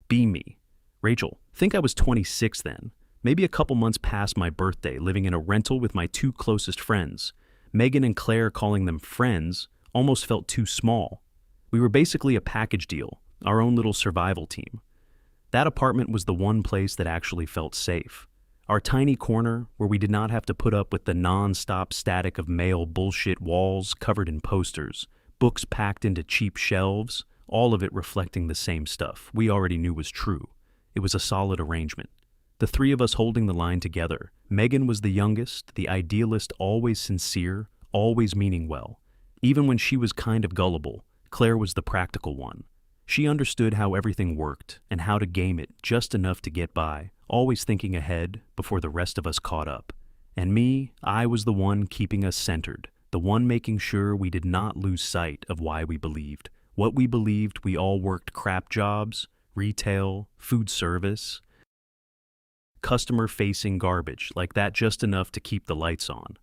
Be me. Rachel, think I was 26 then. Maybe a couple months past my birthday, living in a rental with my two closest friends. Megan and Claire, calling them friends, almost felt too small. We were basically a package deal, our own little survival team. That apartment was the one place that actually felt safe. Our tiny corner where we did not have to put up with the non-stop static of male bullshit walls covered in posters, books packed into cheap shelves, all of it reflecting the same stuff we already knew was true. It was a solid arrangement. The three of us holding the line together. Megan was the youngest, the idealist, always sincere, always meaning well. Even when she was kind of gullible, Claire was the practical one. She understood how everything worked and how to game it just enough to get by, always thinking ahead before the rest of us caught up. And me, I was the one keeping us centered, the one making sure we did not lose sight of why we believed. What we believed, we all worked crap jobs, retail, food service, customer-facing garbage like that, just enough to keep the lights on.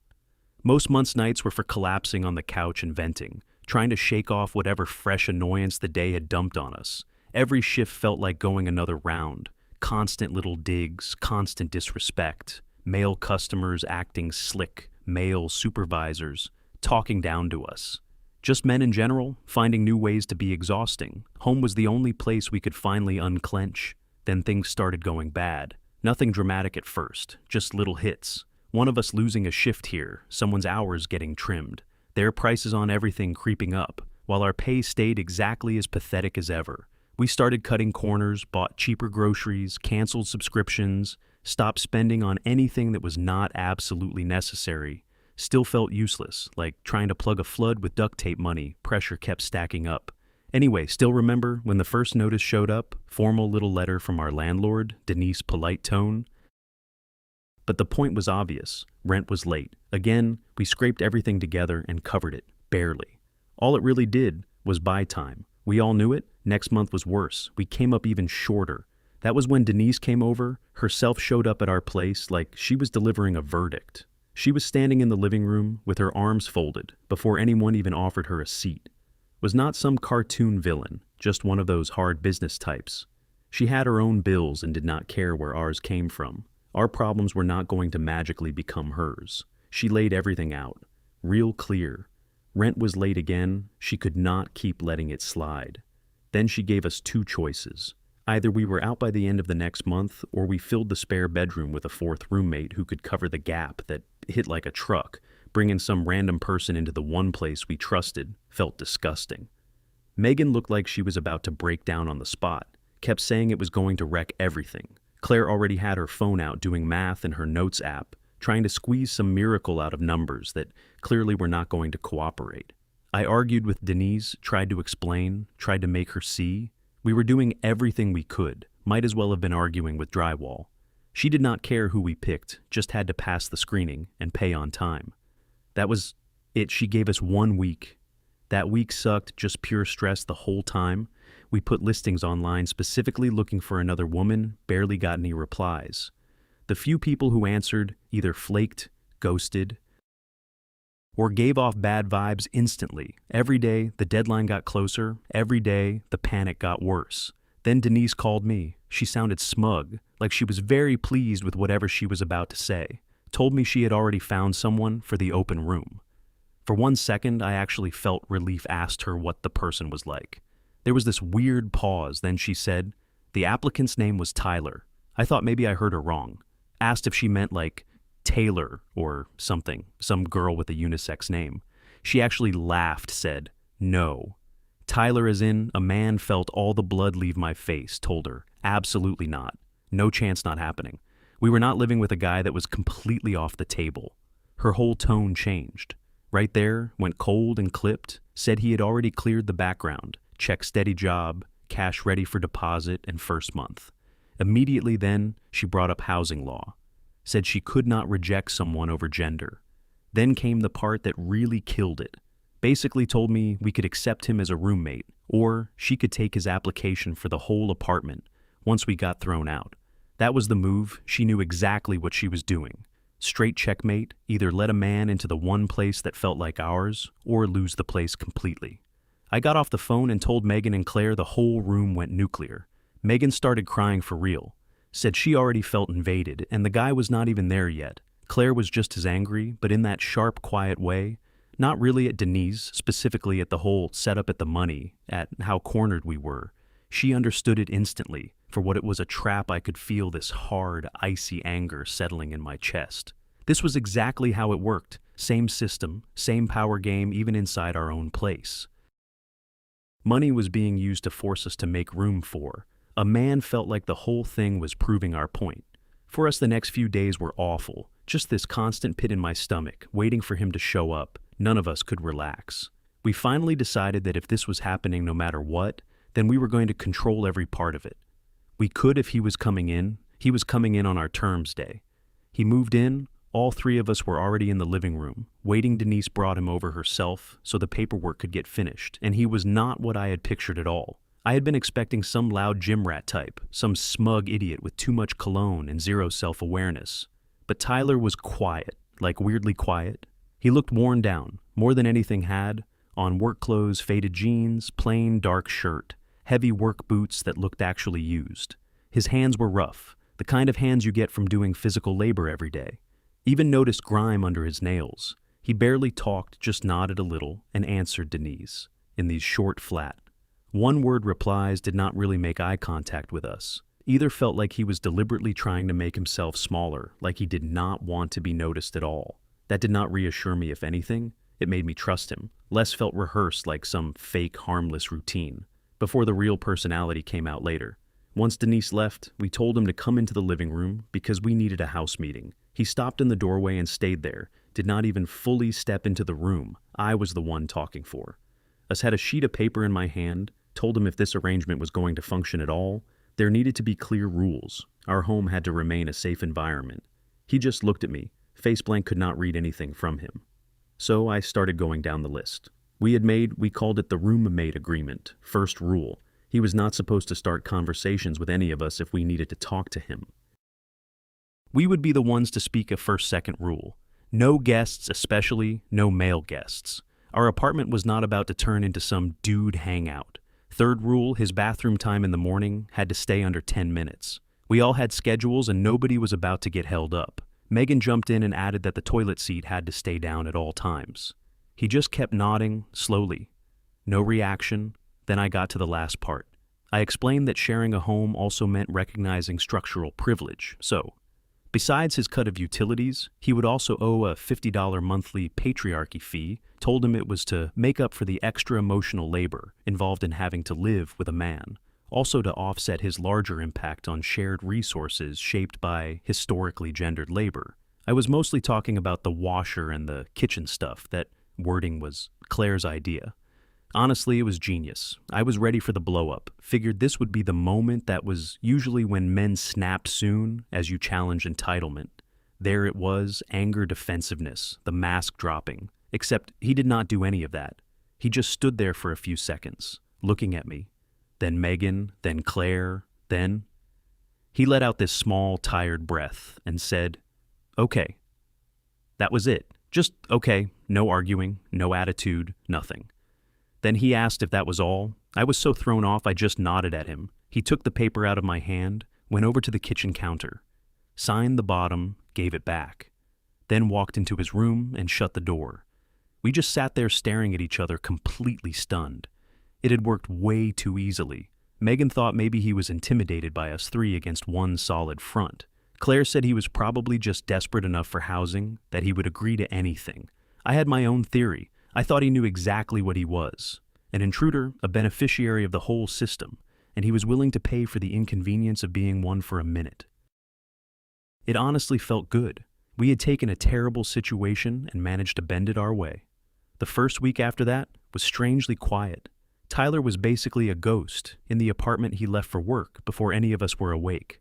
Most months' nights were for collapsing on the couch and venting, trying to shake off whatever fresh annoyance the day had dumped on us. Every shift felt like going another round. Constant little digs, constant disrespect, male customers acting slick, male supervisors talking down to us. Just men in general, finding new ways to be exhausting. Home was the only place we could finally unclench. Then things started going bad. Nothing dramatic at first, just little hits. One of us losing a shift here, someone's hours getting trimmed, their prices on everything creeping up, while our pay stayed exactly as pathetic as ever. We started cutting corners, bought cheaper groceries, canceled subscriptions, stopped spending on anything that was not absolutely necessary. Still felt useless, like trying to plug a flood with duct tape money. Pressure kept stacking up. Anyway, still remember when the first notice showed up, formal little letter from our landlord, Denise, polite tone. But the point was obvious. Rent was late. Again, we scraped everything together and covered it, barely. All it really did was buy time. We all knew it. Next month was worse. We came up even shorter. That was when Denise came over, herself showed up at our place like she was delivering a verdict. She was standing in the living room with her arms folded before anyone even offered her a seat. Was not some cartoon villain, just one of those hard business types. She had her own bills and did not care where ours came from. Our problems were not going to magically become hers. She laid everything out, real clear. Rent was late again. She could not keep letting it slide. Then she gave us two choices. Either we were out by the end of the next month, or we filled the spare bedroom with a fourth roommate who could cover the gap that hit like a truck. Bringing some random person into the one place we trusted felt disgusting. Megan looked like she was about to break down on the spot, kept saying it was going to wreck everything. Claire already had her phone out doing math in her notes app, trying to squeeze some miracle out of numbers that clearly were not going to cooperate. I argued with Denise, tried to explain, tried to make her see. We were doing everything we could, might as well have been arguing with drywall. She did not care who we picked, just had to pass the screening and pay on time. That was it. She gave us 1 week. That week sucked, just pure stress the whole time. We put listings online specifically looking for another woman, barely got any replies. The few people who answered either flaked, ghosted, or gave off bad vibes instantly. Every day, the deadline got closer. Every day, the panic got worse. Then Denise called me. She sounded smug, like she was very pleased with whatever she was about to say. Told me she had already found someone for the open room. For 1 second, I actually felt relief, asked her what the person was like. There was this weird pause, then she said, the applicant's name was Tyler. I thought maybe I heard her wrong. Asked if she meant like Taylor or something, some girl with a unisex name. She actually laughed, said, no. Tyler as in, a man felt all the blood leave my face, told her, absolutely not. No chance, not happening. We were not living with a guy that was completely off the table. Her whole tone changed. Right there, went cold and clipped, said he had already cleared the background, check steady job, cash ready for deposit and first month. Immediately then, she brought up housing law. Said she could not reject someone over gender. Then came the part that really killed it. Basically told me we could accept him as a roommate, or she could take his application for the whole apartment once we got thrown out. That was the move. She knew exactly what she was doing. Straight checkmate, either let a man into the one place that felt like ours, or lose the place completely. I got off the phone and told Megan and Claire the whole room went nuclear. Megan started crying for real, said she already felt invaded, and the guy was not even there yet. Claire was just as angry, but in that sharp, quiet way. Not really at Denise, specifically at the whole setup at the money, at how cornered we were. She understood it instantly. For what it was a trap, I could feel this hard, icy anger settling in my chest. This was exactly how it worked. Same system, same power game, even inside our own place. Money was being used to force us to make room for. A man felt like the whole thing was proving our point. For us, the next few days were awful. Just this constant pit in my stomach, waiting for him to show up. None of us could relax. We finally decided that if this was happening no matter what, then we were going to control every part of it. We could if he was coming in. He was coming in on our terms day. He moved in. All three of us were already in the living room, waiting. Denise brought him over herself so the paperwork could get finished, and he was not what I had pictured at all. I had been expecting some loud gym rat type, some smug idiot with too much cologne and zero self-awareness. But Tyler was quiet, like weirdly quiet. He looked worn down, more than anything had, on work clothes, faded jeans, plain dark shirt, heavy work boots that looked actually used. His hands were rough, the kind of hands you get from doing physical labor every day. Even noticed grime under his nails. He barely talked, just nodded a little, and answered Denise, in these short, flat, one-word replies. Did not really make eye contact with us. Either felt like he was deliberately trying to make himself smaller, like he did not want to be noticed at all. That did not reassure me. If anything, it made me trust him. Less felt rehearsed, like some fake, harmless routine, before the real personality came out later. Once Denise left, we told him to come into the living room because we needed a house meeting. He stopped in the doorway and stayed there, did not even fully step into the room. I was the one talking for. Us had a sheet of paper in my hand, told him if this arrangement was going to function at all, there needed to be clear rules. Our home had to remain a safe environment. He just looked at me, face blank, could not read anything from him. So I started going down the list. We called it the roommate agreement, first rule. He was not supposed to start conversations with any of us if we needed to talk to him. We would be the ones to speak a first-second rule. No guests, especially no male guests. Our apartment was not about to turn into some dude hangout. Third rule, his bathroom time in the morning had to stay under 10 minutes. We all had schedules and nobody was about to get held up. Megan jumped in and added that the toilet seat had to stay down at all times. He just kept nodding, slowly. No reaction. Then I got to the last part. I explained that sharing a home also meant recognizing structural privilege, so besides his cut of utilities, he would also owe a $50 monthly patriarchy fee. Told him it was to make up for the extra emotional labor involved in having to live with a man, also to offset his larger impact on shared resources shaped by historically gendered labor. I was mostly talking about the washer and the kitchen stuff. That wording was Claire's idea. Honestly, it was genius. I was ready for the blow-up. Figured this would be the moment that was usually when men snapped soon as you challenge entitlement. There it was, anger, defensiveness, the mask dropping. Except he did not do any of that. He just stood there for a few seconds, looking at me. Then Megan, then Claire, then... He let out this small, tired breath and said, "Okay." That was it. Just okay, no arguing, no attitude, nothing. Then he asked if that was all. I was so thrown off I just nodded at him. He took the paper out of my hand, went over to the kitchen counter, signed the bottom, gave it back, then walked into his room and shut the door. We just sat there staring at each other, completely stunned. It had worked way too easily. Megan thought maybe he was intimidated by us three against one solid front. Claire said he was probably just desperate enough for housing that he would agree to anything. I had my own theory. I thought he knew exactly what he was. An intruder, a beneficiary of the whole system, and he was willing to pay for the inconvenience of being one for a minute. It honestly felt good. We had taken a terrible situation and managed to bend it our way. The first week after that was strangely quiet. Tyler was basically a ghost in the apartment he left for work before any of us were awake.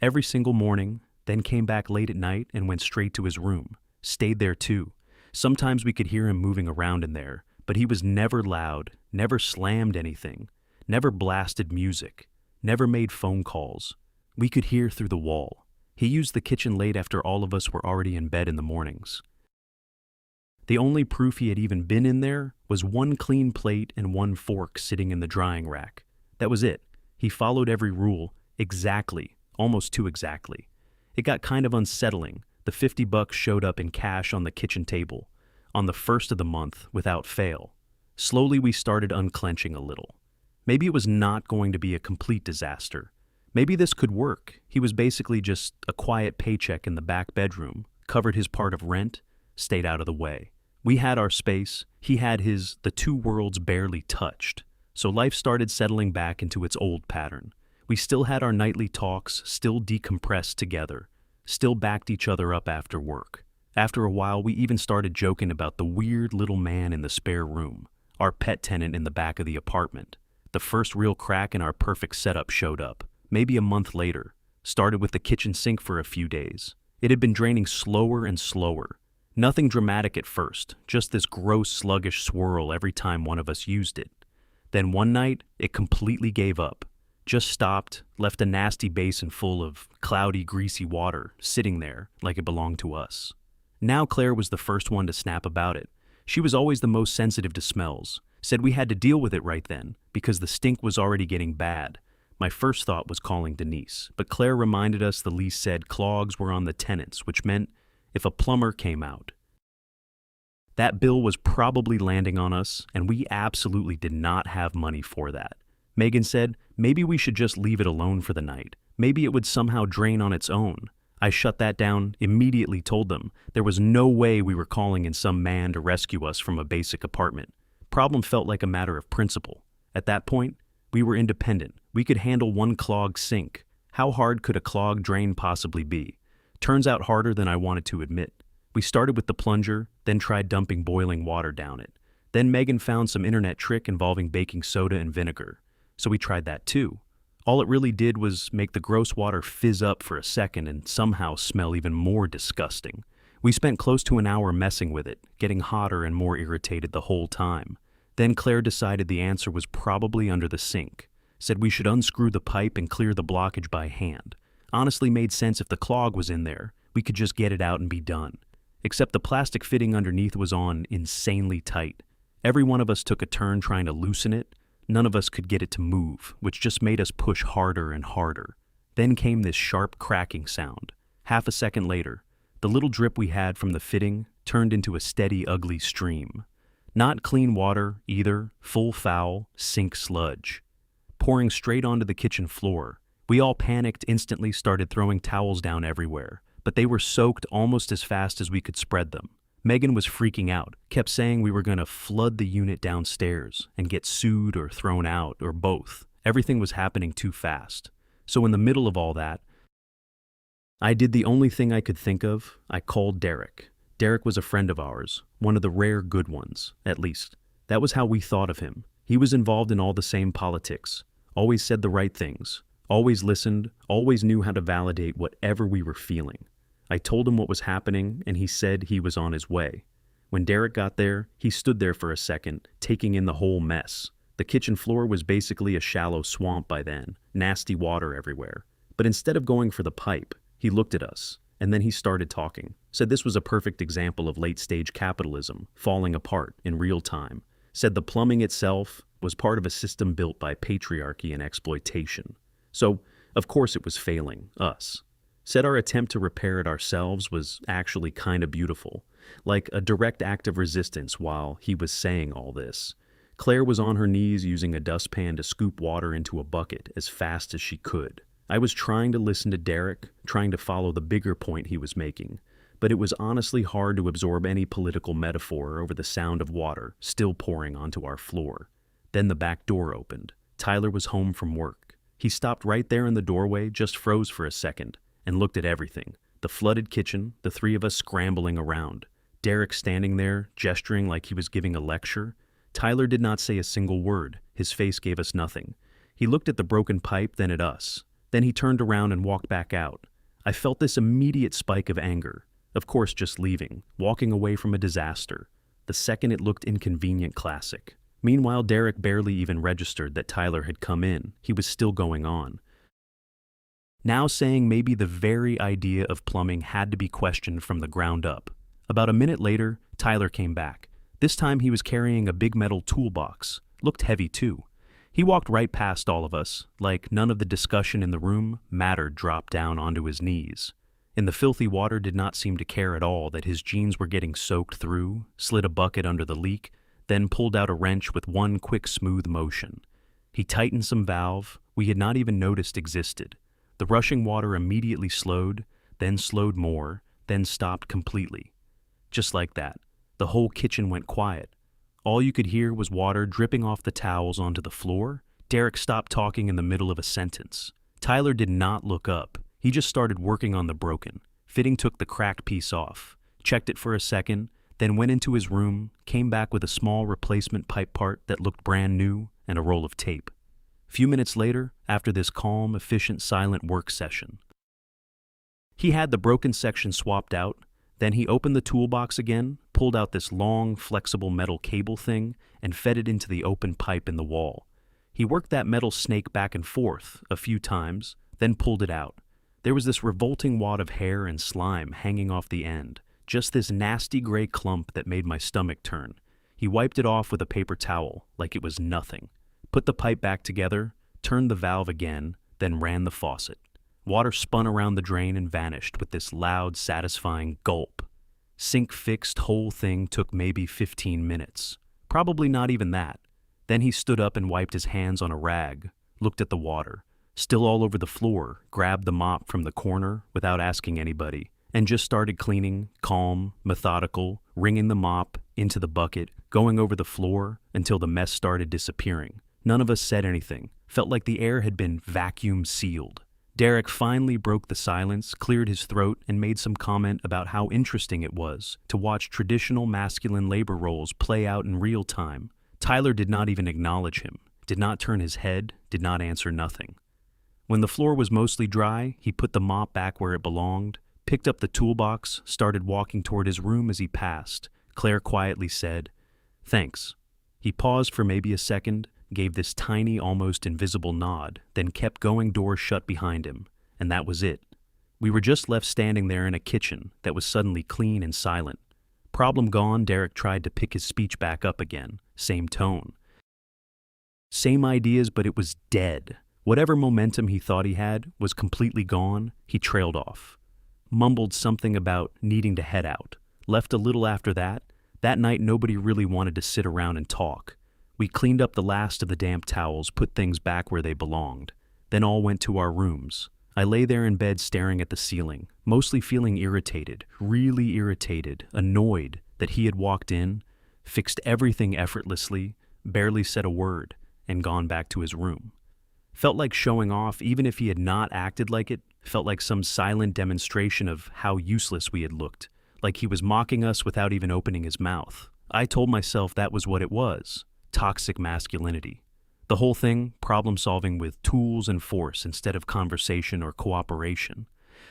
Every single morning, then came back late at night and went straight to his room. Stayed there too. Sometimes we could hear him moving around in there, but he was never loud, never slammed anything, never blasted music, never made phone calls. We could hear through the wall. He used the kitchen late after all of us were already in bed in the mornings. The only proof he had even been in there was one clean plate and one fork sitting in the drying rack. That was it. He followed every rule exactly, almost too exactly. It got kind of unsettling. The $50 showed up in cash on the kitchen table, on the first of the month, without fail. Slowly we started unclenching a little. Maybe it was not going to be a complete disaster. Maybe this could work. He was basically just a quiet paycheck in the back bedroom, covered his part of rent, stayed out of the way. We had our space, he had his, the two worlds barely touched. So life started settling back into its old pattern. We still had our nightly talks, still decompressed together, still backed each other up after work. After a while, we even started joking about the weird little man in the spare room, our pet tenant in the back of the apartment. The first real crack in our perfect setup showed up, maybe a month later. Started with the kitchen sink for a few days. It had been draining slower and slower. Nothing dramatic at first, just this gross, sluggish swirl every time one of us used it. Then one night, it completely gave up. Just stopped, left a nasty basin full of cloudy, greasy water sitting there like it belonged to us. Now Claire was the first one to snap about it. She was always the most sensitive to smells. Said we had to deal with it right then, because the stink was already getting bad. My first thought was calling Denise, but Claire reminded us the lease said clogs were on the tenants, which meant if a plumber came out, that bill was probably landing on us, and we absolutely did not have money for that. Megan said, maybe we should just leave it alone for the night. Maybe it would somehow drain on its own. I shut that down, immediately told them there was no way we were calling in some man to rescue us from a basic apartment. Problem felt like a matter of principle. At that point, we were independent. We could handle one clogged sink. How hard could a clogged drain possibly be? Turns out harder than I wanted to admit. We started with the plunger, then tried dumping boiling water down it. Then Megan found some internet trick involving baking soda and vinegar. So we tried that too. All it really did was make the gross water fizz up for a second and somehow smell even more disgusting. We spent close to an hour messing with it, getting hotter and more irritated the whole time. Then Claire decided the answer was probably under the sink. Said we should unscrew the pipe and clear the blockage by hand. Honestly made sense if the clog was in there. We could just get it out and be done. Except the plastic fitting underneath was on insanely tight. Every one of us took a turn trying to loosen it. None of us could get it to move, which just made us push harder and harder. Then came this sharp cracking sound. Half a second later, the little drip we had from the fitting turned into a steady, ugly stream. Not clean water either, full foul, sink sludge. Pouring straight onto the kitchen floor. We all panicked, instantly started throwing towels down everywhere, but they were soaked almost as fast as we could spread them. Megan was freaking out, kept saying we were going to flood the unit downstairs and get sued or thrown out or both. Everything was happening too fast. So in the middle of all that, I did the only thing I could think of. I called Derek. Derek was a friend of ours, one of the rare good ones, at least. That was how we thought of him. He was involved in all the same politics, always said the right things, always listened, always knew how to validate whatever we were feeling. I told him what was happening, and he said he was on his way. When Derek got there, he stood there for a second, taking in the whole mess. The kitchen floor was basically a shallow swamp by then, nasty water everywhere. But instead of going for the pipe, he looked at us, and then he started talking. Said this was a perfect example of late-stage capitalism, falling apart in real time. Said the plumbing itself was part of a system built by patriarchy and exploitation. So, of course it was failing us. Said our attempt to repair it ourselves was actually kind of beautiful, like a direct act of resistance while he was saying all this. Claire was on her knees using a dustpan to scoop water into a bucket as fast as she could. I was trying to listen to Derek, trying to follow the bigger point he was making, but it was honestly hard to absorb any political metaphor over the sound of water still pouring onto our floor. Then the back door opened. Tyler was home from work. He stopped right there in the doorway, just froze for a second, and looked at everything. The flooded kitchen, the three of us scrambling around. Derek standing there, gesturing like he was giving a lecture. Tyler did not say a single word. His face gave us nothing. He looked at the broken pipe, then at us. Then he turned around and walked back out. I felt this immediate spike of anger. Of course, just leaving, walking away from a disaster. The second it looked inconvenient classic. Meanwhile, Derek barely even registered that Tyler had come in. He was still going on. Now saying maybe the very idea of plumbing had to be questioned from the ground up. About a minute later, Tyler came back. This time he was carrying a big metal toolbox. Looked heavy too. He walked right past all of us, like none of the discussion in the room mattered. Dropped down onto his knees. In the filthy water did not seem to care at all that his jeans were getting soaked through, slid a bucket under the leak, then pulled out a wrench with one quick smooth motion. He tightened some valve we had not even noticed existed. The rushing water immediately slowed, then slowed more, then stopped completely. Just like that, the whole kitchen went quiet. All you could hear was water dripping off the towels onto the floor. Derek stopped talking in the middle of a sentence. Tyler did not look up. He just started working on the broken. Fitting took the cracked piece off, checked it for a second, then went into his room, came back with a small replacement pipe part that looked brand new and a roll of tape. A few minutes later, after this calm, efficient, silent work session, he had the broken section swapped out. Then he opened the toolbox again, pulled out this long, flexible metal cable thing, and fed it into the open pipe in the wall. He worked that metal snake back and forth a few times, then pulled it out. There was this revolting wad of hair and slime hanging off the end, just this nasty gray clump that made my stomach turn. He wiped it off with a paper towel, like it was nothing, put the pipe back together, turned the valve again, then ran the faucet. Water spun around the drain and vanished with this loud, satisfying gulp. Sink fixed, whole thing took maybe 15 minutes. Probably not even that. Then he stood up and wiped his hands on a rag, looked at the water, still all over the floor, grabbed the mop from the corner without asking anybody, and just started cleaning, calm, methodical, wringing the mop into the bucket, going over the floor until the mess started disappearing. None of us said anything. Felt like the air had been vacuum sealed. Derek finally broke the silence, cleared his throat, and made some comment about how interesting it was to watch traditional masculine labor roles play out in real time. Tyler did not even acknowledge him, did not turn his head, did not answer nothing. When the floor was mostly dry, he put the mop back where it belonged, picked up the toolbox, started walking toward his room as he passed. Claire quietly said, "Thanks." He paused for maybe a second, gave this tiny, almost invisible nod, then kept going, door shut behind him, and that was it. We were just left standing there in a kitchen that was suddenly clean and silent. Problem gone. Derek tried to pick his speech back up again. Same tone. Same ideas, but it was dead. Whatever momentum he thought he had was completely gone. He trailed off. Mumbled something about needing to head out. Left a little after that. That night nobody really wanted to sit around and talk. We cleaned up the last of the damp towels, put things back where they belonged, then all went to our rooms. I lay there in bed staring at the ceiling, mostly feeling irritated, really irritated, annoyed that he had walked in, fixed everything effortlessly, barely said a word, and gone back to his room. Felt like showing off, even if he had not acted like it, felt like some silent demonstration of how useless we had looked, like he was mocking us without even opening his mouth. I told myself that was what it was. Toxic masculinity. The whole thing, problem solving with tools and force instead of conversation or cooperation.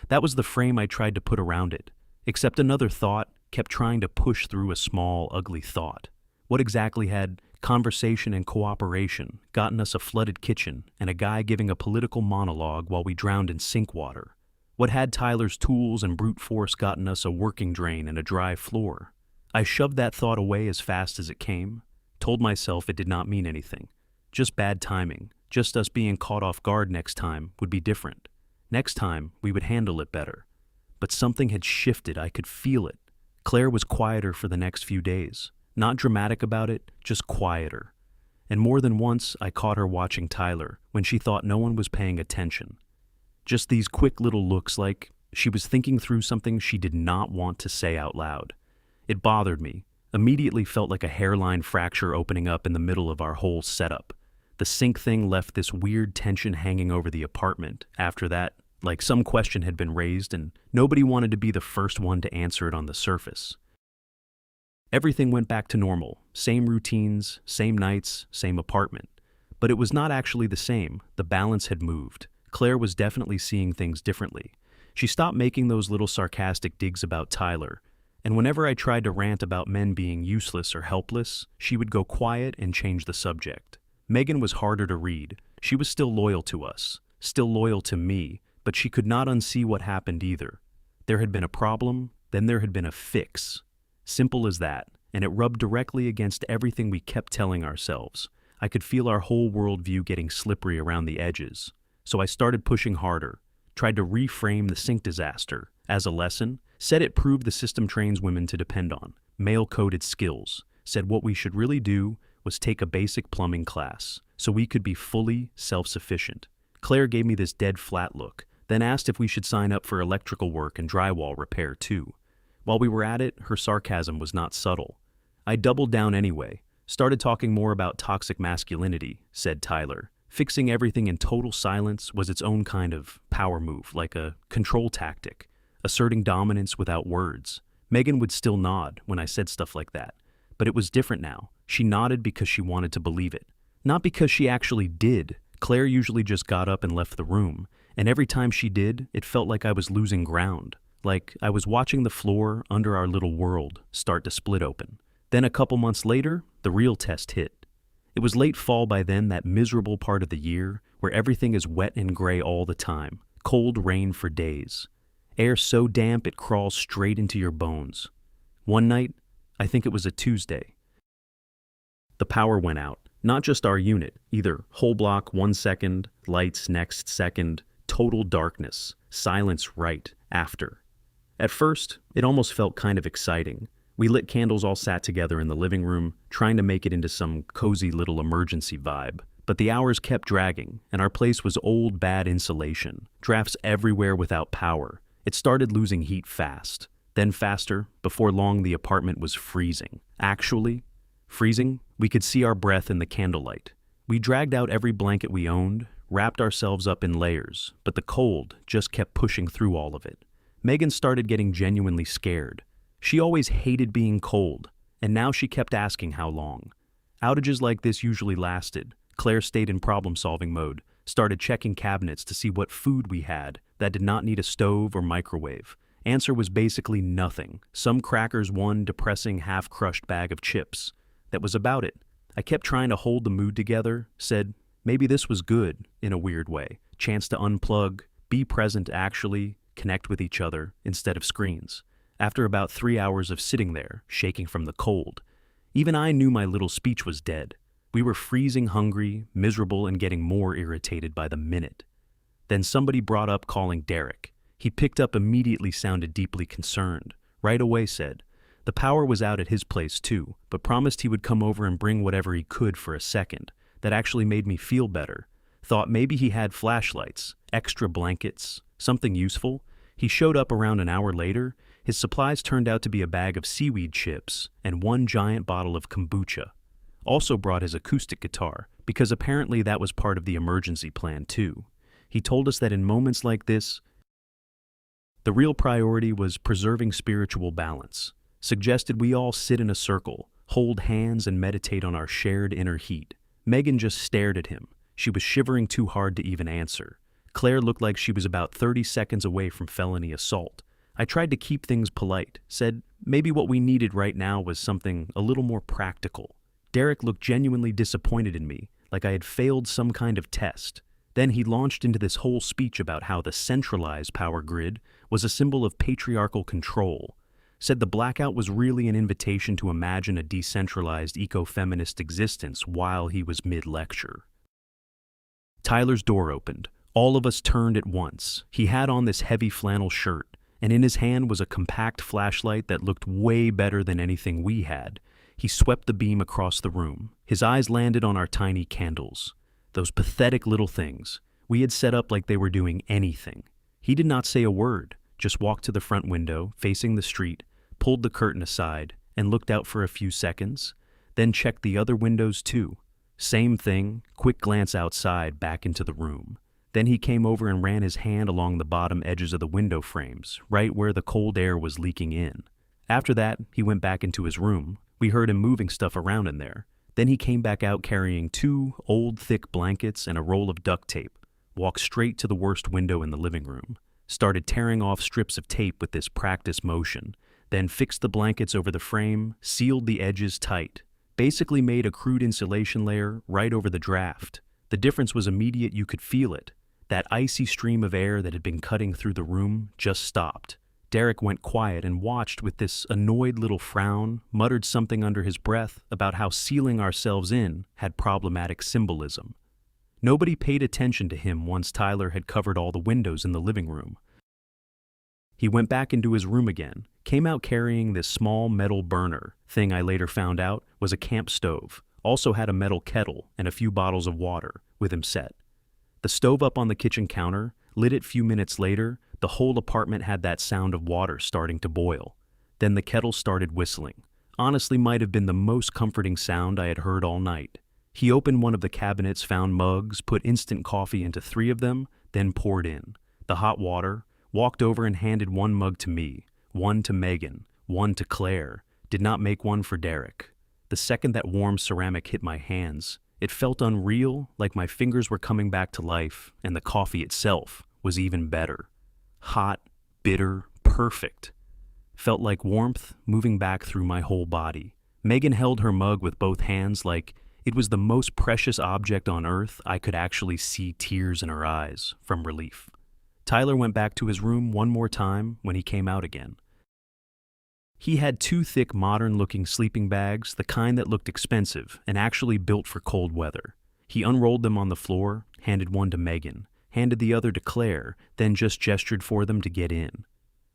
That was the frame I tried to put around it. Except another thought kept trying to push through a small, ugly thought. What exactly had conversation and cooperation gotten us a flooded kitchen and a guy giving a political monologue while we drowned in sink water? What had Tyler's tools and brute force gotten us a working drain and a dry floor? I shoved that thought away as fast as it came. Told myself it did not mean anything. Just bad timing. Just us being caught off guard next time would be different. Next time, we would handle it better. But something had shifted. I could feel it. Claire was quieter for the next few days. Not dramatic about it, just quieter. And more than once, I caught her watching Tyler when she thought no one was paying attention. Just these quick little looks like she was thinking through something she did not want to say out loud. It bothered me. Immediately felt like a hairline fracture opening up in the middle of our whole setup. The sink thing left this weird tension hanging over the apartment. After that, like some question had been raised and nobody wanted to be the first one to answer it on the surface. Everything went back to normal. Same routines, same nights, same apartment. But it was not actually the same. The balance had moved. Claire was definitely seeing things differently. She stopped making those little sarcastic digs about Tyler. And whenever I tried to rant about men being useless or helpless, she would go quiet and change the subject. Megan was harder to read. She was still loyal to us, still loyal to me, but she could not unsee what happened either. There had been a problem, then there had been a fix. Simple as that, and it rubbed directly against everything we kept telling ourselves. I could feel our whole worldview getting slippery around the edges. So I started pushing harder, tried to reframe the sink disaster as a lesson, said it proved the system trains women to depend on, male-coded skills, said what we should really do was take a basic plumbing class so we could be fully self-sufficient. Claire gave me this dead flat look, then asked if we should sign up for electrical work and drywall repair too. While we were at it, her sarcasm was not subtle. I doubled down anyway, started talking more about toxic masculinity, said Tyler. Fixing everything in total silence was its own kind of power move, like a control tactic, asserting dominance without words. Megan would still nod when I said stuff like that, but it was different now. She nodded because she wanted to believe it, not because she actually did. Claire usually just got up and left the room, and every time she did, it felt like I was losing ground, like I was watching the floor under our little world start to split open. Then a couple months later, the real test hit. It was late fall by then, that miserable part of the year where everything is wet and gray all the time, cold rain for days. Air so damp it crawls straight into your bones. One night, I think it was a Tuesday, the power went out. Not just our unit, either whole block 1 second, lights next second, total darkness, silence right after. At first, it almost felt kind of exciting. We lit candles, all sat together in the living room, trying to make it into some cozy little emergency vibe. But the hours kept dragging, and our place was old, bad insulation, drafts everywhere without power. It started losing heat fast. Then faster, before long the apartment was freezing. Actually, freezing, we could see our breath in the candlelight. We dragged out every blanket we owned, wrapped ourselves up in layers, but the cold just kept pushing through all of it. Megan started getting genuinely scared. She always hated being cold, and now she kept asking how long. Outages like this usually lasted. Claire stayed in problem-solving mode, started checking cabinets to see what food we had that did not need a stove or microwave. Answer was basically nothing. Some crackers, one depressing half-crushed bag of chips. That was about it. I kept trying to hold the mood together, said maybe this was good in a weird way. Chance to unplug, be present actually, connect with each other instead of screens. After about 3 hours of sitting there, shaking from the cold, even I knew my little speech was dead. We were freezing hungry, miserable, and getting more irritated by the minute. Then somebody brought up calling Derek. He picked up immediately, sounded deeply concerned. Right away said, the power was out at his place too, but promised he would come over and bring whatever he could for a second. That actually made me feel better. Thought maybe he had flashlights, extra blankets, something useful. He showed up around an hour later. His supplies turned out to be a bag of seaweed chips and 1 giant bottle of kombucha. Also brought his acoustic guitar, because apparently that was part of the emergency plan too. He told us that in moments like this, the real priority was preserving spiritual balance. Suggested we all sit in a circle, hold hands, and meditate on our shared inner heat. Megan just stared at him. She was shivering too hard to even answer. Claire looked like she was about 30 seconds away from felony assault. I tried to keep things polite, said maybe what we needed right now was something a little more practical. Derek looked genuinely disappointed in me, like I had failed some kind of test. Then he launched into this whole speech about how the centralized power grid was a symbol of patriarchal control. Said the blackout was really an invitation to imagine a decentralized eco-feminist existence while he was mid-lecture. Tyler's door opened. All of us turned at once. He had on this heavy flannel shirt, and in his hand was a compact flashlight that looked way better than anything we had. He swept the beam across the room. His eyes landed on our tiny candles. Those pathetic little things. We had set up like they were doing anything. He did not say a word, just walked to the front window, facing the street, pulled the curtain aside, and looked out for a few seconds, then checked the other windows too. Same thing, quick glance outside, back into the room. Then he came over and ran his hand along the bottom edges of the window frames, right where the cold air was leaking in. After that, he went back into his room. We heard him moving stuff around in there. Then he came back out carrying 2 old thick blankets and a roll of duct tape, walked straight to the worst window in the living room, started tearing off strips of tape with this practice motion, then fixed the blankets over the frame, sealed the edges tight, basically made a crude insulation layer right over the draft. The difference was immediate, you could feel it. That icy stream of air that had been cutting through the room just stopped. Derek went quiet and watched with this annoyed little frown, muttered something under his breath about how sealing ourselves in had problematic symbolism. Nobody paid attention to him once Tyler had covered all the windows in the living room. He went back into his room again, came out carrying this small metal burner, thing I later found out was a camp stove, also had a metal kettle and a few bottles of water with him set. The stove up on the kitchen counter, lit it few minutes later, the whole apartment had that sound of water starting to boil. Then the kettle started whistling. Honestly, might have been the most comforting sound I had heard all night. He opened one of the cabinets, found mugs, put instant coffee into 3 of them, then poured in the hot water, walked over and handed 1 mug to me, 1 to Megan, 1 to Claire, did not make 1 for Derek. The second that warm ceramic hit my hands, it felt unreal, like my fingers were coming back to life, and the coffee itself was even better. Hot, bitter, perfect. Felt like warmth moving back through my whole body. Megan held her mug with both hands like it was the most precious object on earth. I could actually see tears in her eyes from relief. Tyler went back to his room 1 more time when he came out again. He had 2 thick, modern-looking sleeping bags, the kind that looked expensive and actually built for cold weather. He unrolled them on the floor, handed 1 to Megan, handed the other to Claire, then just gestured for them to get in.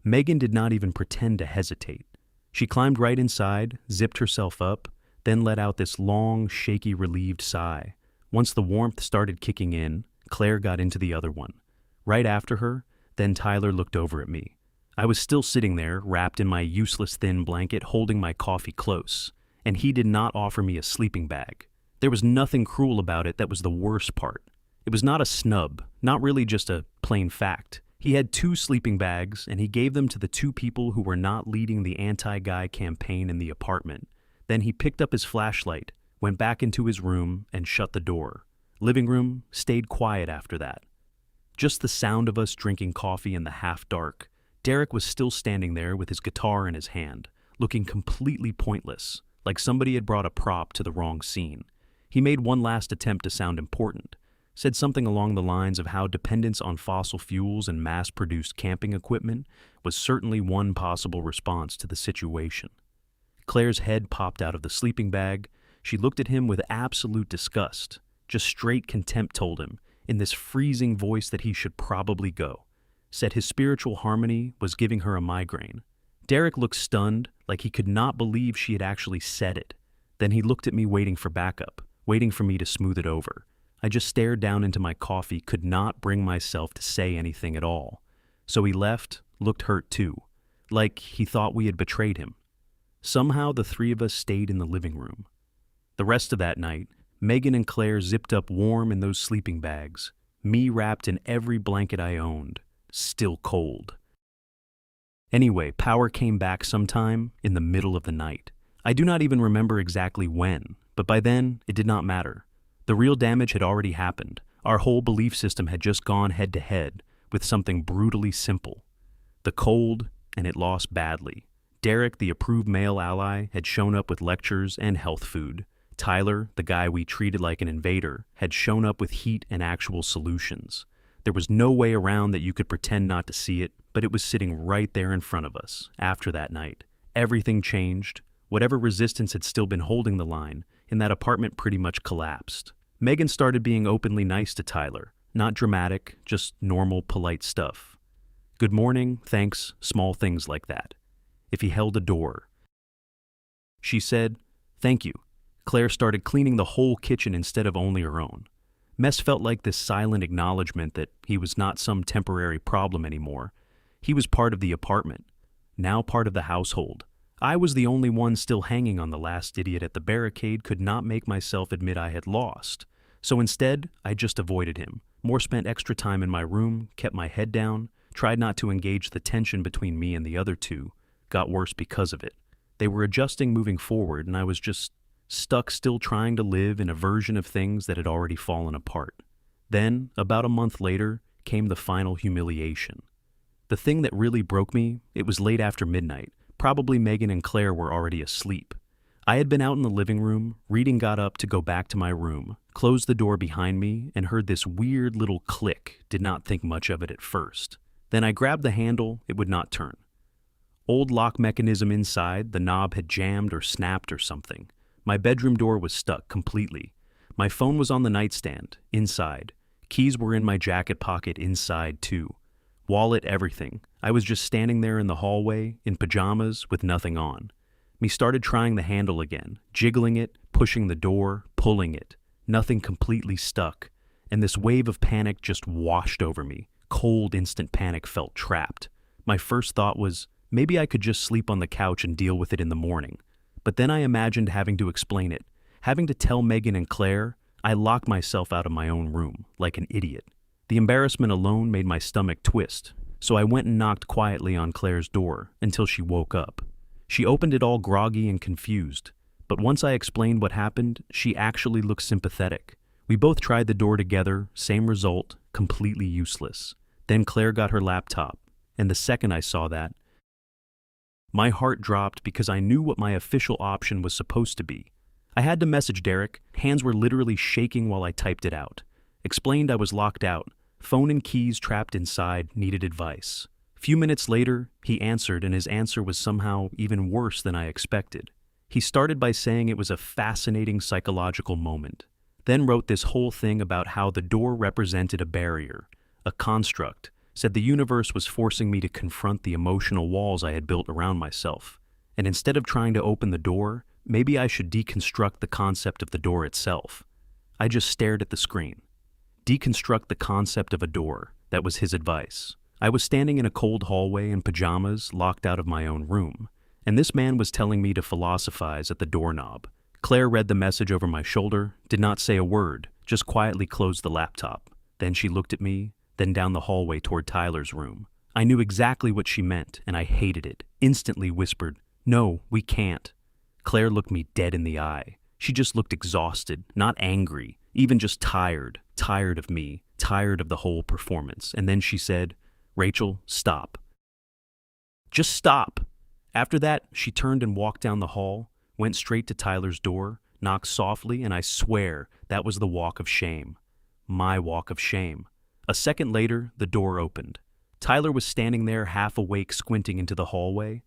Megan did not even pretend to hesitate. She climbed right inside, zipped herself up, then let out this long, shaky, relieved sigh. Once the warmth started kicking in, Claire got into the other one. Right after her, then Tyler looked over at me. I was still sitting there, wrapped in my useless thin blanket, holding my coffee close, and he did not offer me a sleeping bag. There was nothing cruel about it. That was the worst part. It was not a snub, not really just a plain fact. He had 2 sleeping bags, and he gave them to the 2 people who were not leading the anti-guy campaign in the apartment. Then he picked up his flashlight, went back into his room, and shut the door. Living room stayed quiet after that. Just the sound of us drinking coffee in the half-dark. Derek was still standing there with his guitar in his hand, looking completely pointless, like somebody had brought a prop to the wrong scene. He made one last attempt to sound important, said something along the lines of how dependence on fossil fuels and mass-produced camping equipment was certainly one possible response to the situation. Claire's head popped out of the sleeping bag. She looked at him with absolute disgust. Just straight contempt told him, in this freezing voice, that he should probably go. Said his spiritual harmony was giving her a migraine. Derek looked stunned, like he could not believe she had actually said it. Then he looked at me waiting for backup, waiting for me to smooth it over. I just stared down into my coffee, could not bring myself to say anything at all. So he left, looked hurt too, like he thought we had betrayed him. Somehow the 3 of us stayed in the living room. The rest of that night, Megan and Claire zipped up warm in those sleeping bags, me wrapped in every blanket I owned, still cold. Anyway, power came back sometime in the middle of the night. I do not even remember exactly when, but by then it did not matter. The real damage had already happened. Our whole belief system had just gone head to head with something brutally simple. The cold, and it lost badly. Derek, the approved male ally, had shown up with lectures and health food. Tyler, the guy we treated like an invader, had shown up with heat and actual solutions. There was no way around that you could pretend not to see it, but it was sitting right there in front of us. After that night, everything changed. Whatever resistance had still been holding the line in that apartment pretty much collapsed. Megan started being openly nice to Tyler. Not dramatic, just normal, polite stuff. Good morning, thanks, small things like that. If he held a door, she said, thank you. Claire started cleaning the whole kitchen instead of only her own. Mess felt like this silent acknowledgement that he was not some temporary problem anymore. He was part of the apartment, now part of the household. I was the only one still hanging on the last idiot at the barricade, could not make myself admit I had lost. So instead, I just avoided him. More spent extra time in my room, kept my head down, tried not to engage the tension between me and the other 2. Got worse because of it. They were adjusting moving forward, and I was just stuck still trying to live in a version of things that had already fallen apart. Then, about a month later, came the final humiliation. The thing that really broke me, it was late after midnight. Probably Megan and Claire were already asleep. I had been out in the living room, reading, got up to go back to my room, closed the door behind me, and heard this weird little click. Did not think much of it at first. Then I grabbed the handle, it would not turn. Old lock mechanism inside, the knob had jammed or snapped or something. My bedroom door was stuck completely. My phone was on the nightstand, inside. Keys were in my jacket pocket, inside too. Wallet, everything. I was just standing there in the hallway, in pajamas, with nothing on. Me started trying the handle again, jiggling it, pushing the door, pulling it. Nothing, completely stuck. And this wave of panic just washed over me. Cold, instant panic, felt trapped. My first thought was, maybe I could just sleep on the couch and deal with it in the morning. But then I imagined having to explain it, having to tell Megan and Claire. I locked myself out of my own room, like an idiot. The embarrassment alone made my stomach twist, so I went and knocked quietly on Claire's door until she woke up. She opened it all groggy and confused, but once I explained what happened, she actually looked sympathetic. We both tried the door together, same result, completely useless. Then Claire got her laptop, and the second I saw that, my heart dropped because I knew what my official option was supposed to be. I had to message Derek. Hands were literally shaking while I typed it out. Explained I was locked out. Phone and keys trapped inside, needed advice. Few minutes later, he answered, and his answer was somehow even worse than I expected. He started by saying it was a fascinating psychological moment. Then wrote this whole thing about how the door represented a barrier, a construct. Said the universe was forcing me to confront the emotional walls I had built around myself. And instead of trying to open the door, maybe I should deconstruct the concept of the door itself. I just stared at the screen. Deconstruct the concept of a door. That was his advice. I was standing in a cold hallway in pajamas, locked out of my own room. And this man was telling me to philosophize at the doorknob. Claire read the message over my shoulder, did not say a word, just quietly closed the laptop. Then she looked at me, then down the hallway toward Tyler's room. I knew exactly what she meant, and I hated it. Instantly whispered, "No, we can't." Claire looked me dead in the eye. She just looked exhausted, not angry, even just tired. Tired of me, tired of the whole performance. And then she said, "Rachel, stop. Just stop." After that, she turned and walked down the hall, went straight to Tyler's door, knocked softly, and I swear that was the walk of shame. My walk of shame. A second later, the door opened. Tyler was standing there, half awake, squinting into the hallway.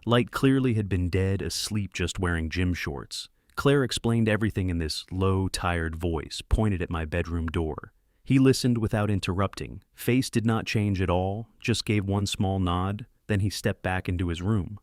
Light clearly had been dead, asleep, just wearing gym shorts. Claire explained everything in this low, tired voice, pointed at my bedroom door. He listened without interrupting. Face did not change at all, just gave one small nod, then he stepped back into his room.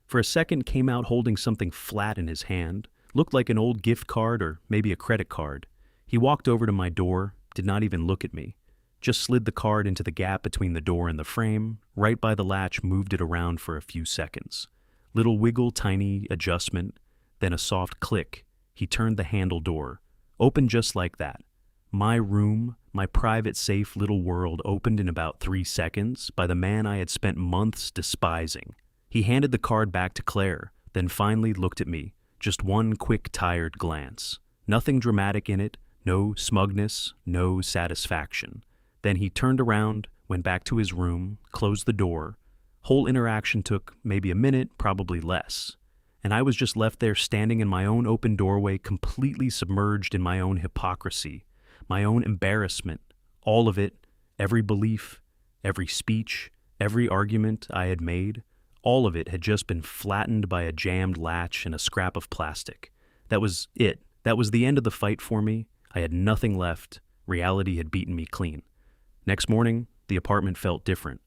For a second, came out holding something flat in his hand, looked like an old gift card or maybe a credit card. He walked over to my door, did not even look at me. Just slid the card into the gap between the door and the frame, right by the latch, moved it around for a few seconds. Little wiggle, tiny adjustment, then a soft click. He turned the handle door. Opened just like that. My room, my private, safe little world opened in about 3 seconds by the man I had spent months despising. He handed the card back to Claire, then finally looked at me. Just one quick, tired glance. Nothing dramatic in it, no smugness, no satisfaction. Then he turned around, went back to his room, closed the door. Whole interaction took maybe a minute, probably less. And I was just left there standing in my own open doorway, completely submerged in my own hypocrisy, my own embarrassment, all of it, every belief, every speech, every argument I had made, all of it had just been flattened by a jammed latch and a scrap of plastic. That was it. That was the end of the fight for me. I had nothing left. Reality had beaten me clean. Next morning, the apartment felt different,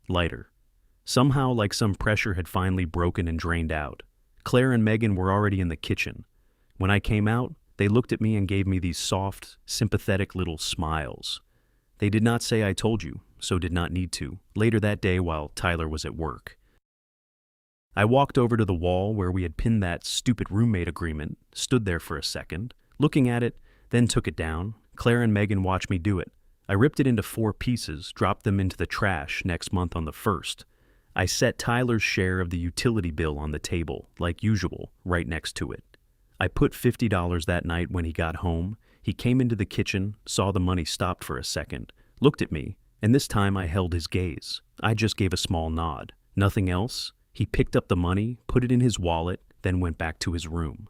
lighter. Somehow, like some pressure had finally broken and drained out. Claire and Megan were already in the kitchen. When I came out, they looked at me and gave me these soft, sympathetic little smiles. They did not say "I told you," so did not need to, later that day while Tyler was at work. I walked over to the wall where we had pinned that stupid roommate agreement, stood there for a second, looking at it, then took it down. Claire and Megan watched me do it. I ripped it into 4 pieces, dropped them into the trash next month on the 1st. I set Tyler's share of the utility bill on the table, like usual, right next to it. I put $50 that night when he got home. He came into the kitchen, saw the money stopped for a second, looked at me, and this time I held his gaze. I just gave a small nod. Nothing else. He picked up the money, put it in his wallet, then went back to his room.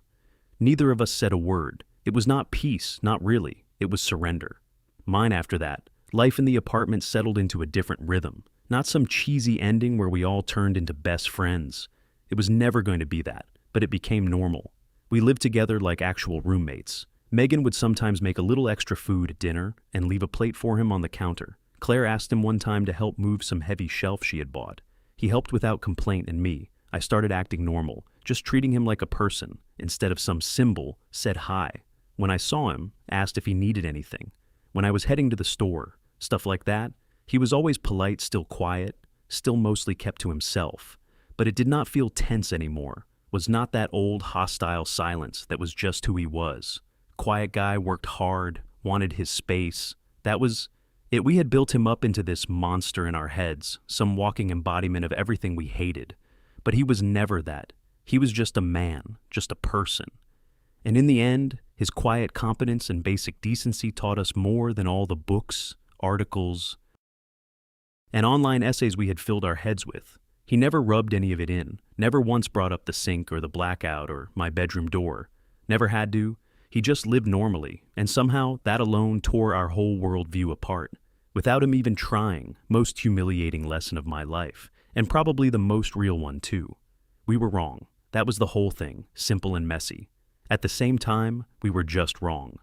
Neither of us said a word. It was not peace, not really. It was surrender. Mine after that. Life in the apartment settled into a different rhythm. Not some cheesy ending where we all turned into best friends. It was never going to be that, but it became normal. We lived together like actual roommates. Megan would sometimes make a little extra food at dinner and leave a plate for him on the counter. Claire asked him one time to help move some heavy shelves she had bought. He helped without complaint, and I started acting normal, just treating him like a person, instead of some symbol, said hi. When I saw him, asked if he needed anything. When I was heading to the store, stuff like that. He was always polite, still quiet, still mostly kept to himself. But it did not feel tense anymore. Was not that old, hostile silence that was just who he was. Quiet guy, worked hard, wanted his space. That was it. We had built him up into this monster in our heads, some walking embodiment of everything we hated. But he was never that. He was just a man, just a person. And in the end, his quiet competence and basic decency taught us more than all the books, articles, and online essays we had filled our heads with. He never rubbed any of it in, never once brought up the sink or the blackout or my bedroom door. Never had to. He just lived normally, and somehow that alone tore our whole worldview apart. Without him even trying, most humiliating lesson of my life, and probably the most real one too. We were wrong. That was the whole thing, simple and messy. At the same time, we were just wrong.